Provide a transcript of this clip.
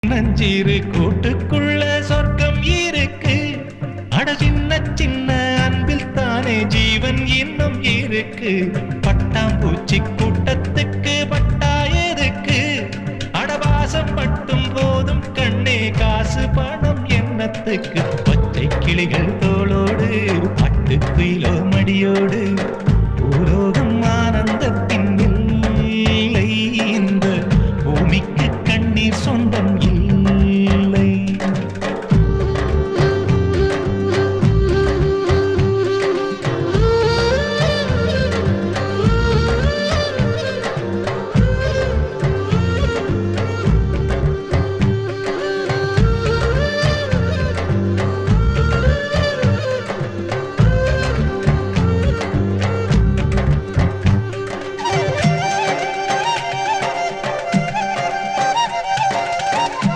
நஞ்சீரு கூட்டுக்குள்ள சொர்க்கம் இருக்கு. அட சின்ன சின்ன அன்பில் தானே ஜீவன் இன்னும் இருக்கு. பட்டாம்பூச்சி கூட்டத்துக்கு பட்டா எதுக்கு? அடவாசம் மட்டும் போதும் கண்ணே, காசு பணம் என்னத்துக்கு? பச்சை கிளிகள் தோளோடு பட்டுக்குயிலோ மடியோடு